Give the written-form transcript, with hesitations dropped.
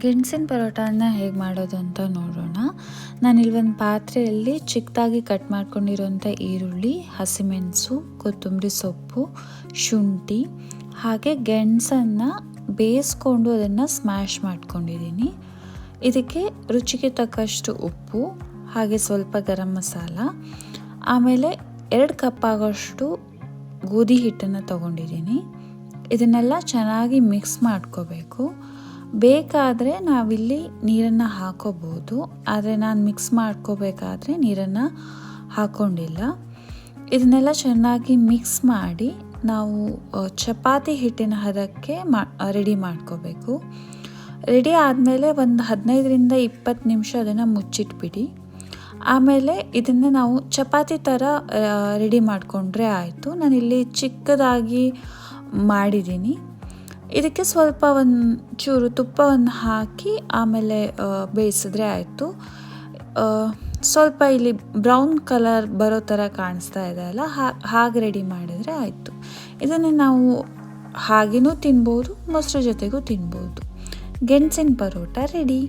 ಗೆಣಸಿನ ಪರೋಟಾನ ಹೇಗೆ ಮಾಡೋದು ಅಂತ ನೋಡೋಣ. ನಾನಿಲ್ಲಿ ಒಂದು ಪಾತ್ರೆಯಲ್ಲಿ ಚಿಕ್ಕದಾಗಿ ಕಟ್ ಮಾಡ್ಕೊಂಡಿರೋಂಥ ಈರುಳ್ಳಿ, ಹಸಿಮೆಣಸು, ಕೊತ್ತಂಬರಿ ಸೊಪ್ಪು, ಶುಂಠಿ ಹಾಗೆ ಗೆಣಸನ್ನು ಬೇಯಿಸ್ಕೊಂಡು ಅದನ್ನು ಸ್ಮ್ಯಾಶ್ ಮಾಡ್ಕೊಂಡಿದ್ದೀನಿ. ಇದಕ್ಕೆ ರುಚಿಗೆ ತಕ್ಕಷ್ಟು ಉಪ್ಪು ಹಾಗೆ ಸ್ವಲ್ಪ ಗರಂ ಮಸಾಲ, ಆಮೇಲೆ 2 ಕಪ್ ಆಗೋಷ್ಟು ಗೋಧಿ ಹಿಟ್ಟನ್ನು ತೊಗೊಂಡಿದ್ದೀನಿ. ಇದನ್ನೆಲ್ಲ ಚೆನ್ನಾಗಿ ಮಿಕ್ಸ್ ಮಾಡ್ಕೋಬೇಕು. ಬೇಕಾದರೆ ನಾವಿಲ್ಲಿ ನೀರನ್ನು ಹಾಕೋಬೋದು, ಆದರೆ ನಾನು ಮಿಕ್ಸ್ ಮಾಡ್ಕೋಬೇಕಾದ್ರೆ ನೀರನ್ನು ಹಾಕ್ಕೊಂಡಿಲ್ಲ. ಇದನ್ನೆಲ್ಲ ಚೆನ್ನಾಗಿ ಮಿಕ್ಸ್ ಮಾಡಿ ನಾವು ಚಪಾತಿ ಹಿಟ್ಟಿನ ಹದಕ್ಕೆ ರೆಡಿ ಮಾಡ್ಕೋಬೇಕು. ರೆಡಿ ಆದಮೇಲೆ ಒಂದು 15ರಿಂದ 20 ನಿಮಿಷ ಅದನ್ನು ಮುಚ್ಚಿಟ್ಬಿಡಿ. ಆಮೇಲೆ ಇದನ್ನು ನಾವು ಚಪಾತಿ ಥರ ರೆಡಿ ಮಾಡಿಕೊಂಡ್ರೆ ಆಯಿತು. ನಾನಿಲ್ಲಿ ಚಿಕ್ಕದಾಗಿ ಮಾಡಿದ್ದೀನಿ. ಇದಕ್ಕೆ ಸ್ವಲ್ಪ ಒಂಚೂರು ತುಪ್ಪವನ್ನು ಹಾಕಿ ಆಮೇಲೆ ಬೇಯಿಸಿದ್ರೆ ಆಯಿತು. ಸ್ವಲ್ಪ ಇಲ್ಲಿ ಬ್ರೌನ್ ಕಲರ್ ಬರೋ ಥರ ಕಾಣಿಸ್ತಾ ಇದೆ ಅಲ್ಲ, ಹಾಗೆ ರೆಡಿ ಮಾಡಿದರೆ ಆಯಿತು. ಇದನ್ನು ನಾವು ಹಾಗೆಯೂ ತಿನ್ಬೋದು, ಮೊಸರು ಜೊತೆಗೂ ತಿನ್ಬೋದು. ಗೆಣಸಿನ ಪರೋಟ ರೆಡಿ.